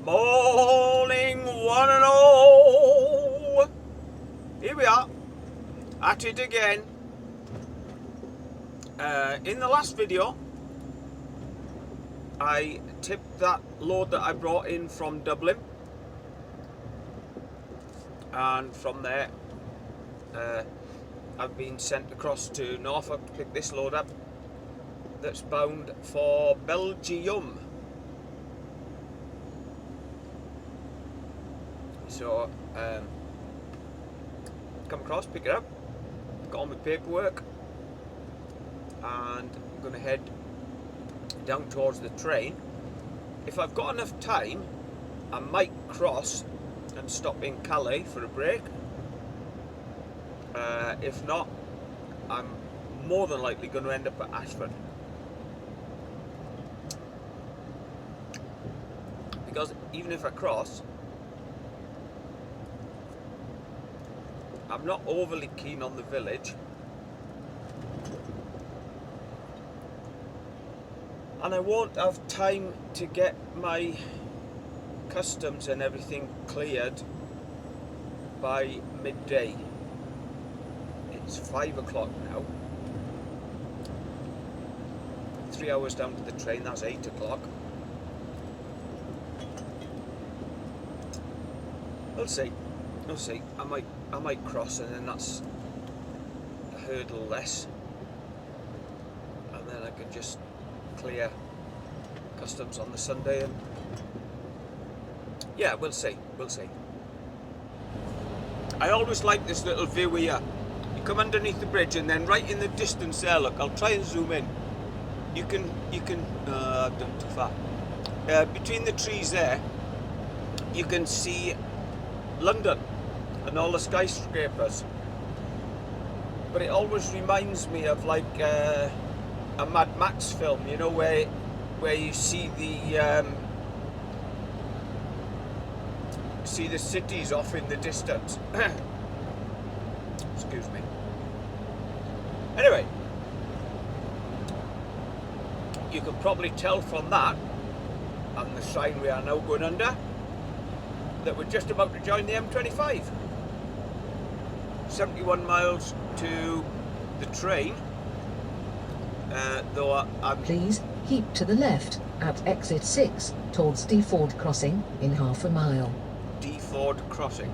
Morning, one and all. Here we are, at it again. In the last video, I tipped that load that I brought in from Dublin, and from there, I've been sent across to Norfolk to pick this load up. That's bound for Belgium. So, come across, pick it up, got all my paperwork, and I'm going to head down towards the train. If I've got enough time, I might cross and stop in Calais for a break. If not, I'm more than likely going to end up at Ashford. Because even if I cross, I'm not overly keen on the village, and I won't have time to get my customs and everything cleared by midday. It's 5 o'clock now. 3 hours down to the train, that's 8 o'clock. We'll see. We'll see. I might cross, and then that's a hurdle less, and then I can just clear customs on the Sunday, and yeah, we'll see. We'll see. I always like this little view here. You come underneath the bridge, and then right in the distance there, look, I'll try and zoom in. You can I've done too far. Between the trees there, you can see London and all the skyscrapers, but it always reminds me of like a Mad Max film, you know, where you see the cities off in the distance. Excuse me. Anyway, you can probably tell from that and the sign we are now going under that we're just about to join the M25. 71 miles to the train, though I'm... Please keep to the left at exit 6 towards Deford Crossing in half a mile. Deford Crossing.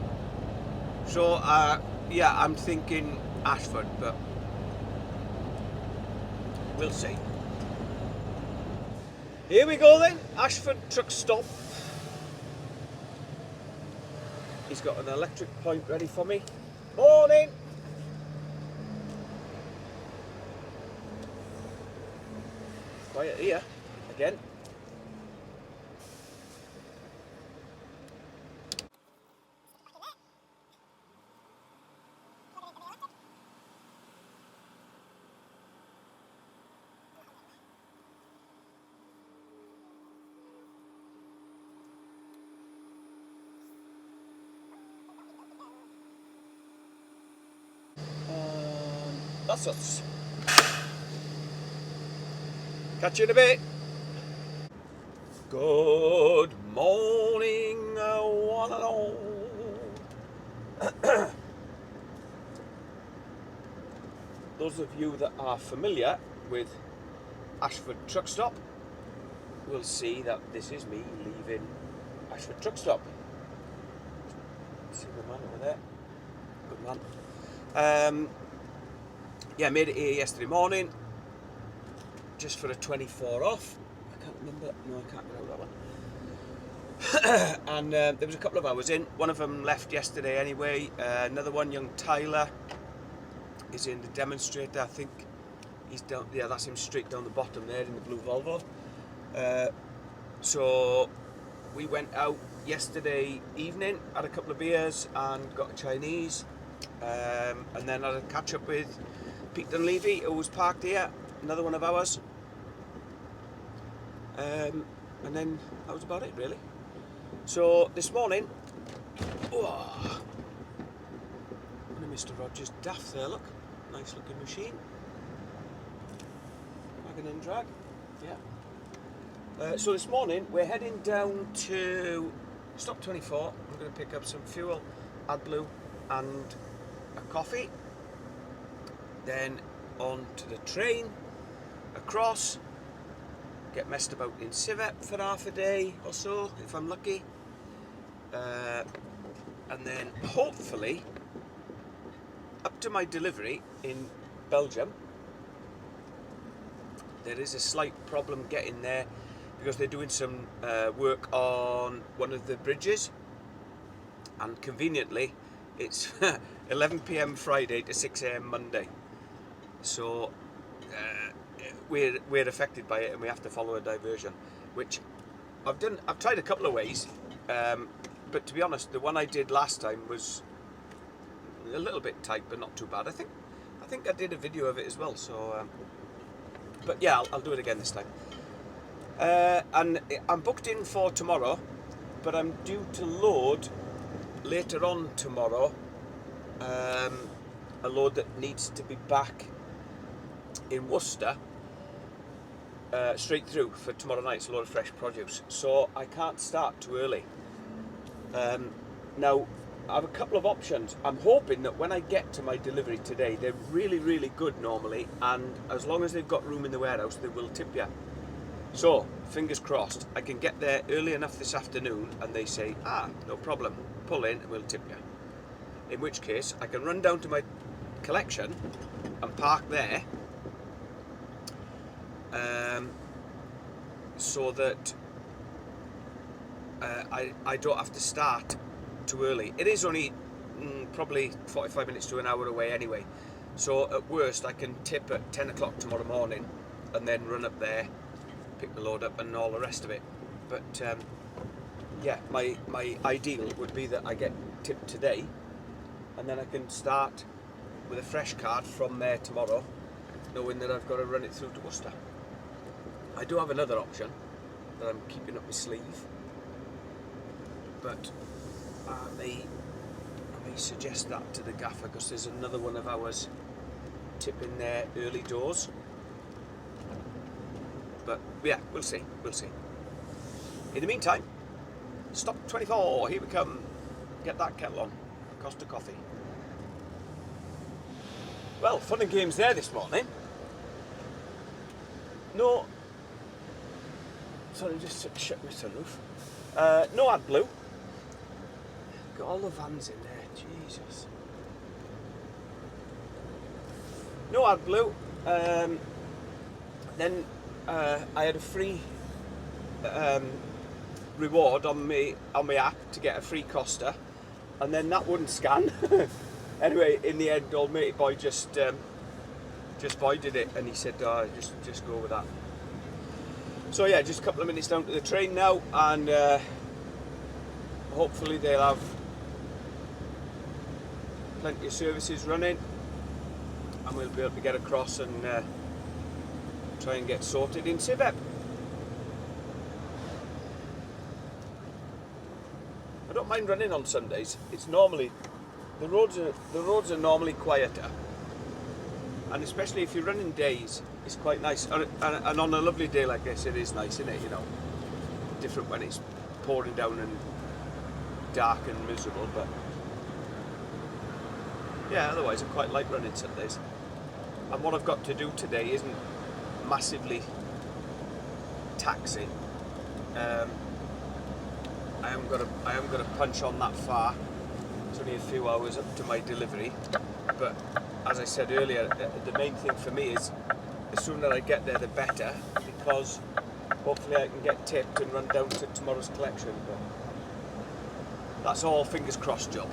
So, yeah, I'm thinking Ashford, but we'll see. Here we go then, Ashford truck stop. He's got an electric point ready for me. Morning! Quiet here, again. That's us. Catch you in a bit. Good morning, one and all. Those of you that are familiar with Ashford truck stop will see that this is me leaving Ashford truck stop. See the man over there? Good man. Yeah, made it here yesterday morning, just for a 24 off. I can't remember. No, I can't get out that one. And there was a couple of hours in. One of them left yesterday anyway. Another one, young Tyler, is in the demonstrator. I think he's down. Yeah, that's him straight down the bottom there in the blue Volvo. So we went out yesterday evening, had a couple of beers and got a Chinese, and then had a catch up with Pete and Levy, who was parked here, another one of ours, and then that was about it really. So this morning, oh, Mr. Rogers daft there, look, nice looking machine, wagon and drag, yeah, So this morning we're heading down to stop 24. I'm going to pick up some fuel, AdBlue and a coffee. Then on to the train, across, get messed about in Civet for half a day or so if I'm lucky. And then hopefully up to my delivery in Belgium. There is a slight problem getting there because they're doing some work on one of the bridges, and conveniently it's 11 PM Friday to 6 AM Monday, so we're affected by it and we have to follow a diversion, which I've tried a couple of ways, but to be honest, the one I did last time was a little bit tight but not too bad. I think I did a video of it as well, so but yeah, I'll do it again this time. And I'm booked in for tomorrow, but I'm due to load later on tomorrow a load that needs to be back in Worcester straight through for tomorrow night's load of fresh produce, so I can't start too early. Now I have a couple of options. I'm hoping that when I get to my delivery today, they're really good normally, and as long as they've got room in the warehouse they will tip you. So fingers crossed I can get there early enough this afternoon and they say, no problem, pull in and we'll tip you. In which case I can run down to my collection and park there, so that I don't have to start too early. It is only probably 45 minutes to an hour away anyway, so at worst I can tip at 10 o'clock tomorrow morning and then run up there, pick the load up and all the rest of it. But yeah, my ideal would be that I get tipped today and then I can start with a fresh card from there tomorrow, knowing that I've got to run it through to Worcester. I do have another option that I'm keeping up my sleeve, but I may suggest that to the gaffer, because there's another one of ours tipping there early doors. But yeah, we'll see. In the meantime, stop 24, here we come. Get that kettle on, Costa coffee. Well, fun and games there this morning. No, sorry, just shut my sunroof. No AdBlue. Got all the vans in there, Jesus. No AdBlue. Then I had a free reward on my app to get a free Costa, and then that wouldn't scan. Anyway, in the end, old matey boy just voided it, and he said, just go with that. So yeah, just a couple of minutes down to the train now, and hopefully they'll have plenty of services running, and we'll be able to get across and try and get sorted in Civet. I don't mind running on Sundays. It's normally the roads are normally quieter, and especially if you're running days, it's quite nice. And on a lovely day like this, it is nice, isn't it? You know, different when it's pouring down and dark and miserable, but yeah, otherwise I quite like running Sundays. And what I've got to do today isn't massively taxing. I am gonna punch on that far. It's only a few hours up to my delivery, but as I said earlier, the main thing for me is the sooner I get there the better, because hopefully I can get tipped and run down to tomorrow's collection. But that's all fingers crossed job.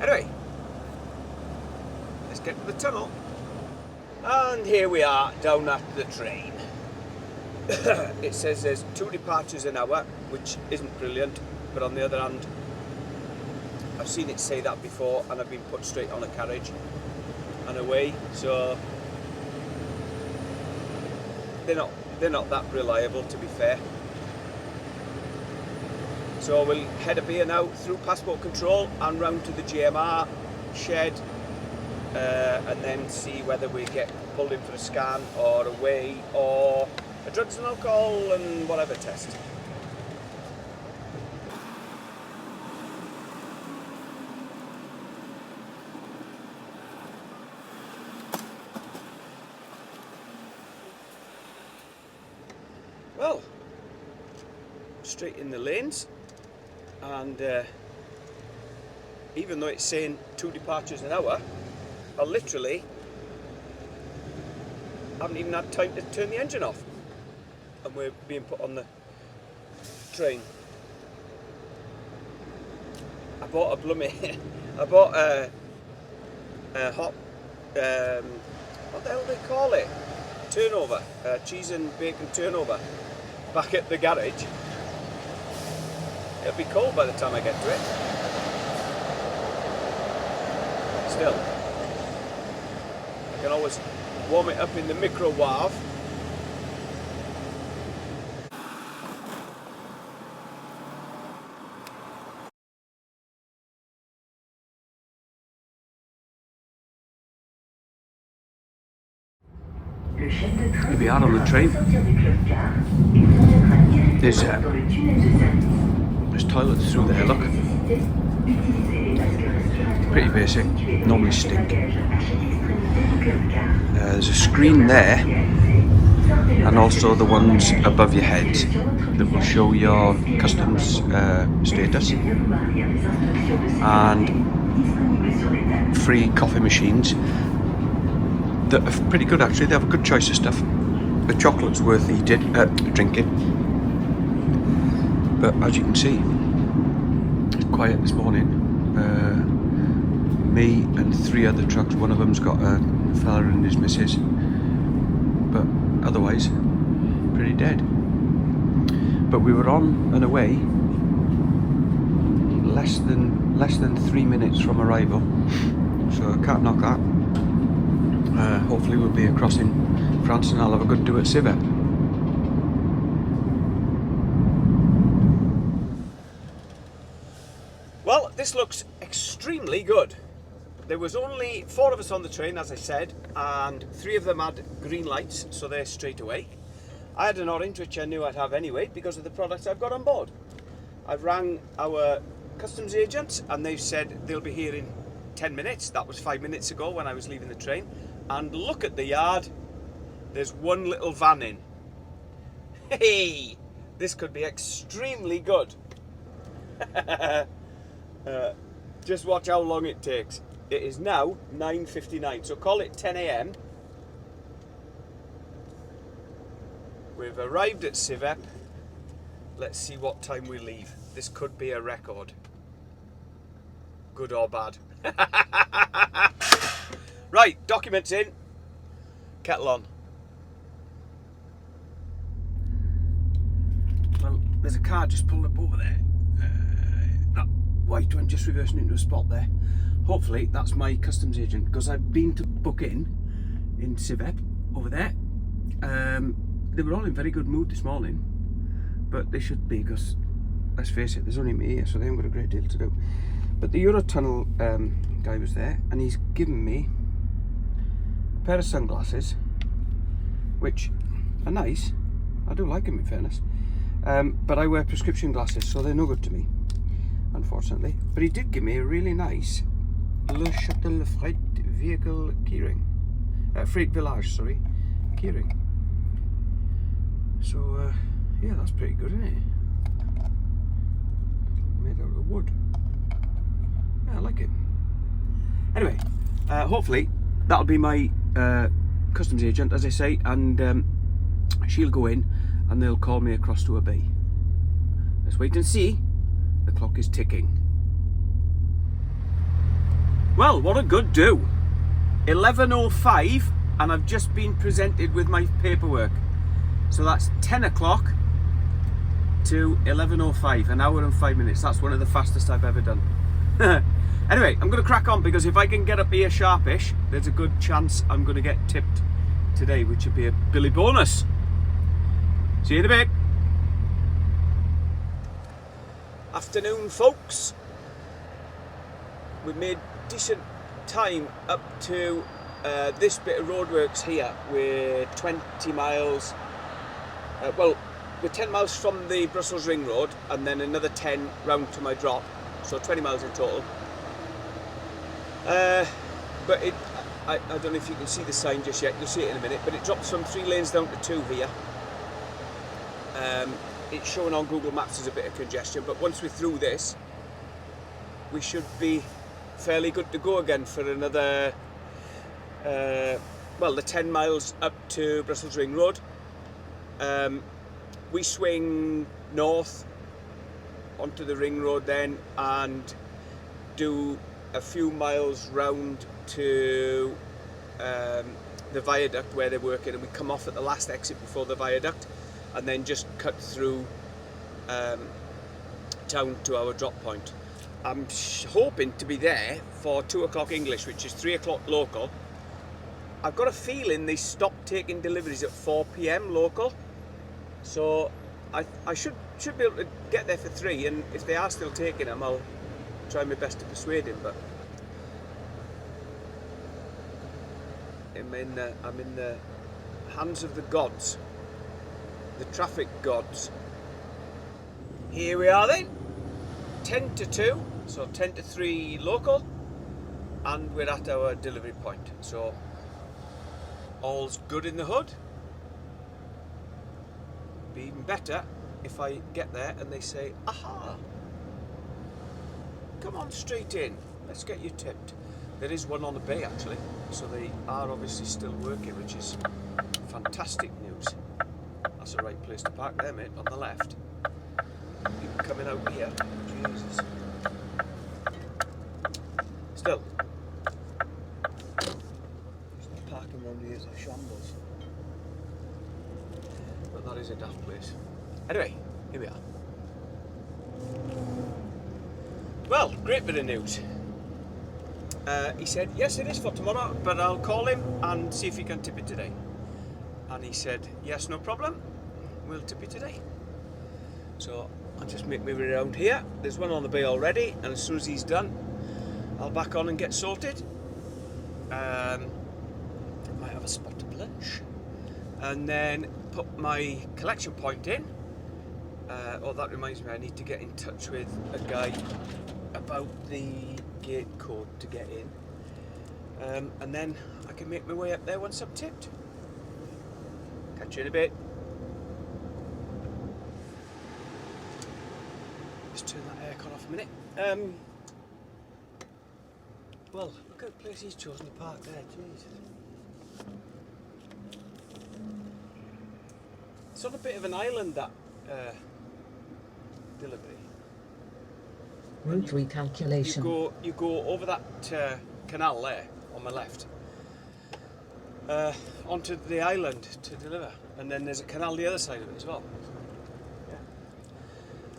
Anyway, let's get to the tunnel. And here we are down at the train. It says there's 2 departures an hour, which isn't brilliant, but on the other hand, I've seen it say that before and I've been put straight on a carriage and away, so they're not that reliable, to be fair. So we'll head up here now through passport control and round to the GMR shed, and then see whether we get pulled in for a scan or away, or a drugs and alcohol and whatever test. Well, straight in the lanes, and even though it's saying 2 departures an hour, I literally haven't even had time to turn the engine off, and we're being put on the train. I bought a blooming I bought a hot what the hell do they call it? Turnover, cheese and bacon turnover, back at the garage. It'll be cold by the time I get to it. Still, I can always warm it up in the microwave. Here we are on the train. There's toilets through there, look. Pretty basic, normally stink. There's a screen there, and also the ones above your head that will show your customs status. And free coffee machines that are pretty good actually. They have a good choice of stuff. The chocolate's worth drinking. But as you can see, it's quiet this morning. Me and 3 other trucks. One of them's got a fella and his missus, but otherwise pretty dead. But we were on and away less than 3 minutes from arrival, so I can't knock that. Hopefully we'll be across in France and I'll have a good do at Civette. Well, this looks extremely good. There was only 4 of us on the train, as I said, and 3 of them had green lights, so they're straight away. I had an orange, which I knew I'd have anyway because of the products I've got on board. I've rang our customs agents and they've said they'll be here in 10 minutes. That was 5 minutes ago when I was leaving the train. And look at the yard. There's one little van in. Hey, this could be extremely good. Just watch how long it takes. It is now 9:59, so call it 10 AM. We've arrived at Civette. Let's see what time we leave. This could be a record. Good or bad. Right, documents in. Kettle on. Well, there's a car just pulled up over there. That white one just reversing into a spot there. Hopefully that's my customs agent, because I've been to book in Civette over there. They were all in very good mood this morning, but they should be, because let's face it, there's only me here, so they haven't got a great deal to do. But the Eurotunnel guy was there, and he's given me a pair of sunglasses, which are nice. I do like them in fairness, but I wear prescription glasses, so they're no good to me, unfortunately. But he did give me a really nice Le Châtel Freight Vehicle keyring, Freight Village, sorry, keyring. So yeah, that's pretty good, isn't it? Made out of wood. Yeah, I like it. Anyway, hopefully that'll be my customs agent, as I say, and she'll go in and they'll call me across to a bay. Let's wait and see. The clock is ticking. Well, what a good do. 11:05, and I've just been presented with my paperwork. So that's 10 o'clock to 11:05, an hour and 5 minutes. That's one of the fastest I've ever done. Anyway, I'm going to crack on, because if I can get up here sharpish, there's a good chance I'm going to get tipped today, which would be a Billy bonus. See you in a bit. Afternoon, folks. We've made decent time up to this bit of roadworks here. We're 20 miles well, we're 10 miles from the Brussels Ring Road, and then another 10 round to my drop, so 20 miles in total. But I don't know if you can see the sign just yet, you'll see it in a minute, but it drops from 3 lanes down to 2 here. It's showing on Google Maps as a bit of congestion, but once we're through this, we should be fairly good to go again for another, well, the 10 miles up to Brussels Ring Road. We swing north onto the Ring Road then and do a few miles round to the viaduct where they're working, and we come off at the last exit before the viaduct and then just cut through town to our drop point. I'm hoping to be there for 2 o'clock English, which is 3 o'clock local. I've got a feeling they stopped taking deliveries at 4 PM local, so I should be able to get there for 3, and if they are still taking them, I'll try my best to persuade him. But I'm in the hands of the gods, the traffic gods. Here we are then, 10 to 2, so 10 to 3 local, and we're at our delivery point. So all's good in the hood. Be even better if I get there and they say, aha, come on straight in, let's get you tipped. There is one on the bay actually, so they are obviously still working, which is fantastic news. That's the right place to park there, mate, on the left. People coming out here, Jesus. Still, parking around here is a shambles. But that is a daft place. Anyway, here we are. Well, great bit of news. He said, yes, it is for tomorrow, but I'll call him and see if he can tip it today. And he said, yes, no problem, we'll tip it today. So I'll just make my way around here. There's one on the bay already, and as soon as he's done, I'll back on and get sorted. Might have a spot to lunch, and then put my collection point in. Oh, that reminds me, I need to get in touch with a guy about the gate code to get in, and then I can make my way up there once I'm tipped. Catch you in a bit. Just turn that aircon off a minute. Well, look at the place he's chosen to park there, jeez. It's on a bit of an island, that delivery. Route recalculation. You go over that canal there on my left, onto the island to deliver, and then there's a canal the other side of it as well.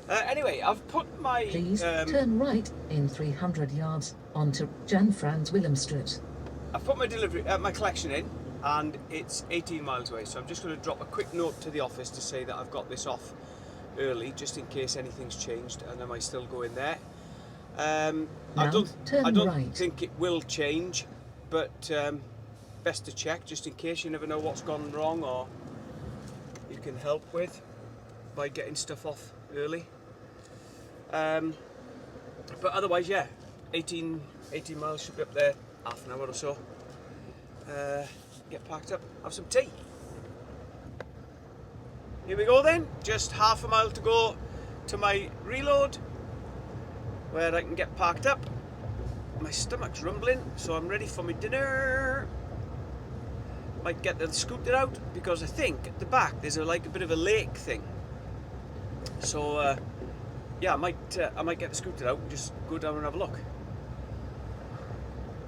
Yeah. Anyway, I've put my. Please turn right in 300 yards onto Jan Frans Willem Street. I've put my my collection in, and it's 18 miles away. So I'm just going to drop a quick note to the office to say that I've got this off early, just in case anything's changed, and I might still go in there. I don't think it will change, but best to check just in case. You never know what's gone wrong or you can help with by getting stuff off early. But otherwise, yeah, 18 miles, should be up there half an hour or so. Get packed up, have some tea. Here we go then, just half a mile to go to my reload, where I can get parked up. My stomach's rumbling, so I'm ready for my dinner. Might get the scooter out, because I think at the back there's like a bit of a lake thing. So yeah, I might get the scooter out and just go down and have a look.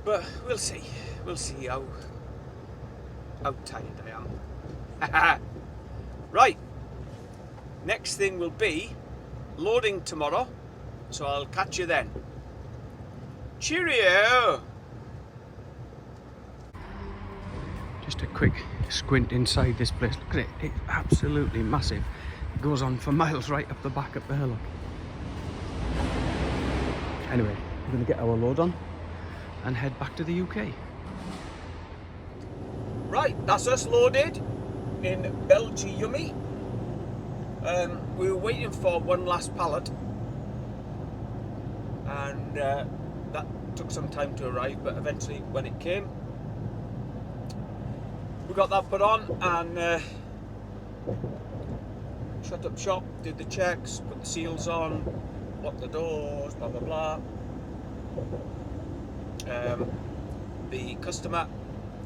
But we'll see how tired I am. Right, next thing will be loading tomorrow, so I'll catch you then. Cheerio! Just a quick squint inside this place. Look at it, it's absolutely massive. It goes on for miles right up the back up there, look. Anyway, we're going to get our load on and head back to the UK. Right, that's us loaded in Belgium. We were waiting for one last pallet, and that took some time to arrive, but eventually when it came, we got that put on and shut up shop, did the checks, put the seals on, locked the doors, blah blah blah. The customer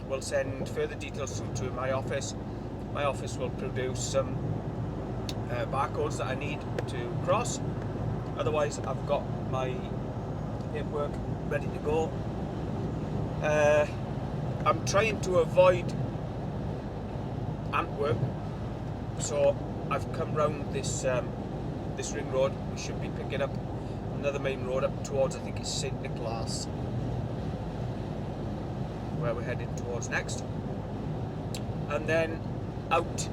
will send further details to my office. My office will produce some barcodes that I need to cross. Otherwise, I've got my paperwork ready to go. I'm trying to avoid Antwerp, so I've come round this this ring road. We should be picking up another main road up towards, I think it's St. Nicholas, where we're heading towards next, and then out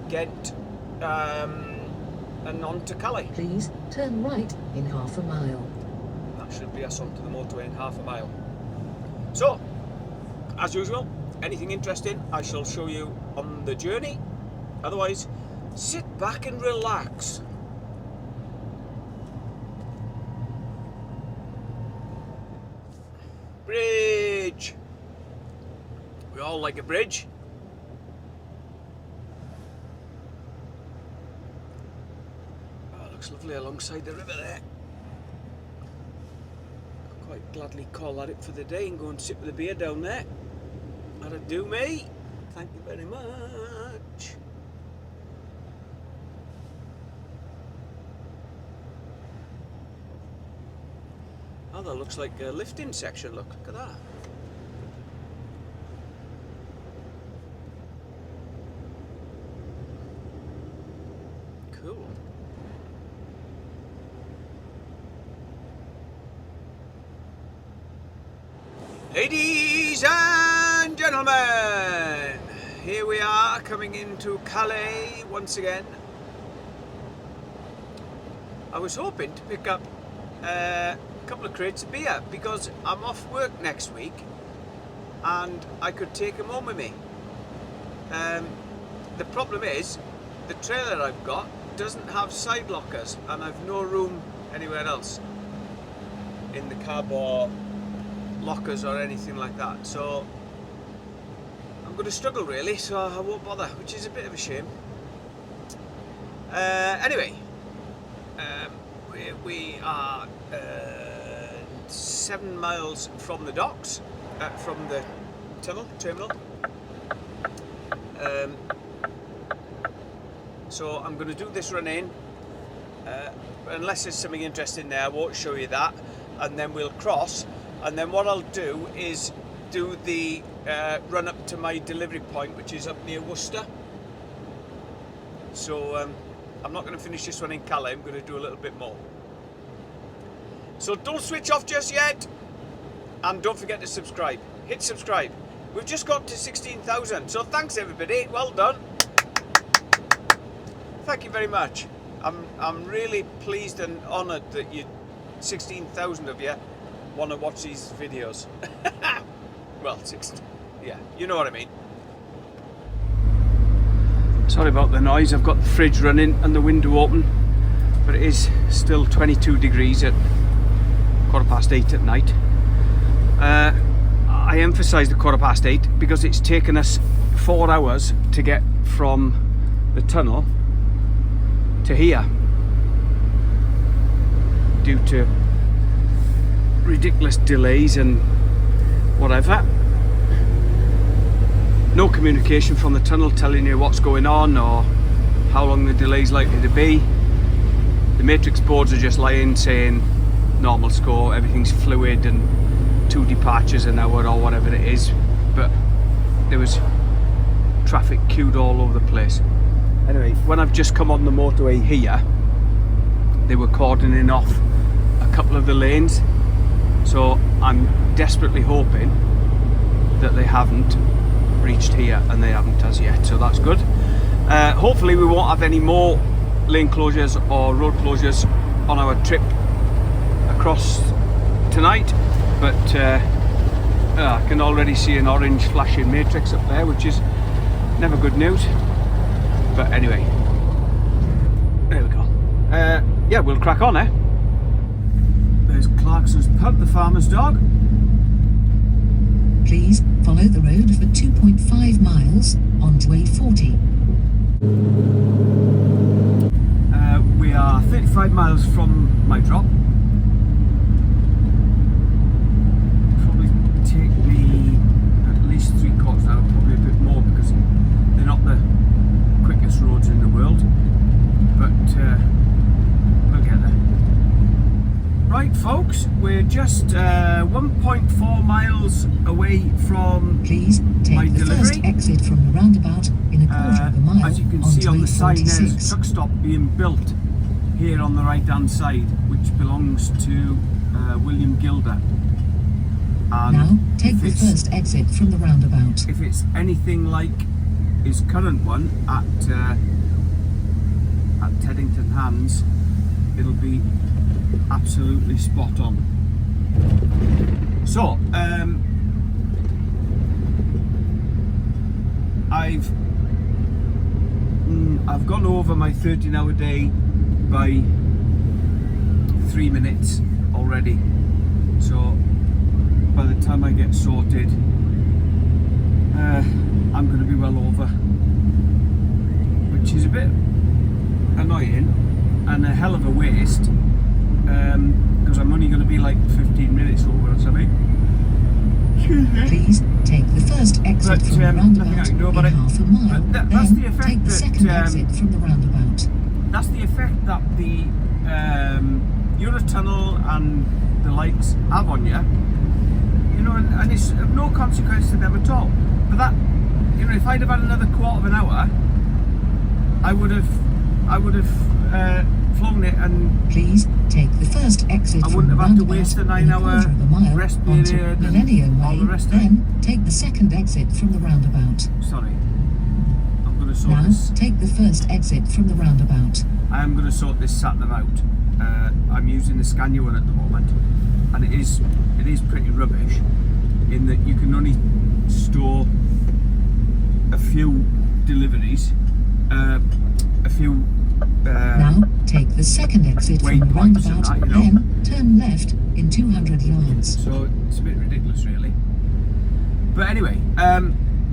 Ghent and on to Calais. Please turn right in half a mile. That should be us onto the motorway in half a mile. So, as usual, anything interesting I shall show you on the journey. Otherwise, sit back and relax. Bridge! We all like a bridge. Oh, looks lovely alongside the river there. I'll quite gladly call that it for the day and go and sit with a beer down there. That'd do me. Thank you very much. Oh, that looks like a lifting section. Look at that. Cool. Ladies and gentlemen, here we are coming into Calais once again. I was hoping to pick up a couple of crates of beer because I'm off work next week and I could take them home with me. The problem is the trailer I've got doesn't have side lockers and I've no room anywhere else in the cab or lockers or anything like that, so I'm going to struggle really, so I won't bother, which is a bit of a shame. Anyway, we are 7 miles from the docks, from the terminal. So I'm going to do this run in, unless there's something interesting there, I won't show you that, and then we'll cross, and then what I'll do is do the run up to my delivery point, which is up near Worcester. So I'm not going to finish this one in Calais, I'm going to do a little bit more. So don't switch off just yet, and don't forget to subscribe. Hit subscribe. We've just got to 16,000, so thanks everybody, well done. Thank you very much. I'm really pleased and honoured that you 16,000 of you want to watch these videos. Well, 16, yeah, you know what I mean. Sorry about the noise, I've got the fridge running and the window open, but it is still 22 degrees at 8:15 at night. I emphasise the 8:15 because it's taken us 4 hours to get from the tunnel to here due to ridiculous delays and whatever. No communication from the tunnel telling you what's going on or how long the delay's likely to be. The matrix boards are just lying saying normal score, everything's fluid and 2 departures an hour or whatever it is, but there was traffic queued all over the place. Anyway, when I've just come on the motorway here, they were cordoning off a couple of the lanes, so I'm desperately hoping that they haven't reached here, and they haven't as yet, so that's good. Hopefully we won't have any more lane closures or road closures on our trip across tonight, but I can already see an orange flashing matrix up there, which is never good news. But anyway, there we go. Yeah, we'll crack on, eh? There's Clarkson's pub, the farmer's dog. Please follow the road for 2.5 miles onto A40. We are 35 miles from my drop. Probably take me at least 3/4 hour, probably a bit more, because they're not the quickest roads in the world. But we'll get there. Right, folks, we're just 1.4 miles away from Please take my the delivery. first exit from the roundabout in a quarter of a mile As you can onto see on the sign, there's a A46. truck stop being built here on the right hand side, which belongs to William Gilder. And Now take if the it's- first exit from the roundabout. If it's anything like his current one at Teddington Hands, it'll be absolutely spot on. So, I've gone over my 13-hour day by 3 minutes already. So by the time I get sorted, I'm going to be well over, which is a bit annoying and a hell of a waste, because I'm only going to be like 15 minutes over or something. Please take the first exit But, from the nothing I roundabout can do in about it. half a mile. But that's the Then effect take the that, second exit from the roundabout. That's the effect that the Eurotunnel and the likes have on you. You know, and it's of no consequence to them at all. But that, you know, if I'd have had another quarter of an hour, I would have flown it, and Please take the first exit I from wouldn't the have had to roundabout waste a in 9-hour quarter of a mile rest onto period and Millennium all Way. the rest of it. Then take the second exit from the roundabout. Sorry, I'm going to sort Now this. take the first exit from the roundabout. I am going to sort this sat nav out. I'm using the Scania one at the moment, and it is pretty rubbish in that you can only store a few deliveries, a few Now take the second exit from the waypoints and roundabout. that, you know. Then turn left in 200 yards. So it's a bit ridiculous, really. But anyway,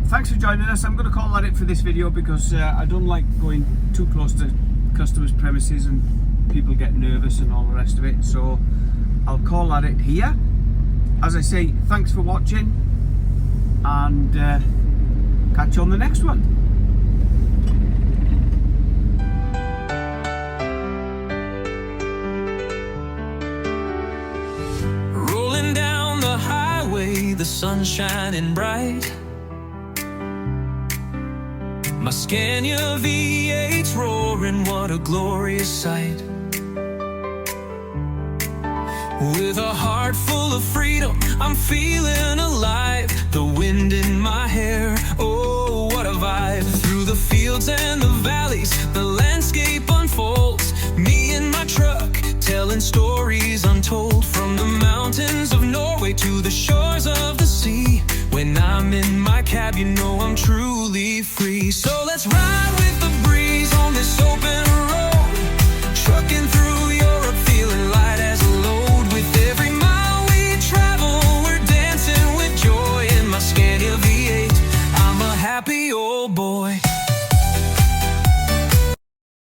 thanks for joining us. I'm going to call that it for this video, because I don't like going too close to customers' premises and people get nervous and all the rest of it. So I'll call that it here. As I say, thanks for watching, and catch you on the next one. Rolling down the highway, the sun shining bright. My Scania V8's roaring, what a glorious sight. With a heart full of freedom, I'm feeling alive. The wind in my hair, oh, what a vibe. Through the fields and the valleys, the landscape unfolds. Me and my truck, telling stories untold. From the mountains of Norway to the shores of the sea. When I'm in my cab, you know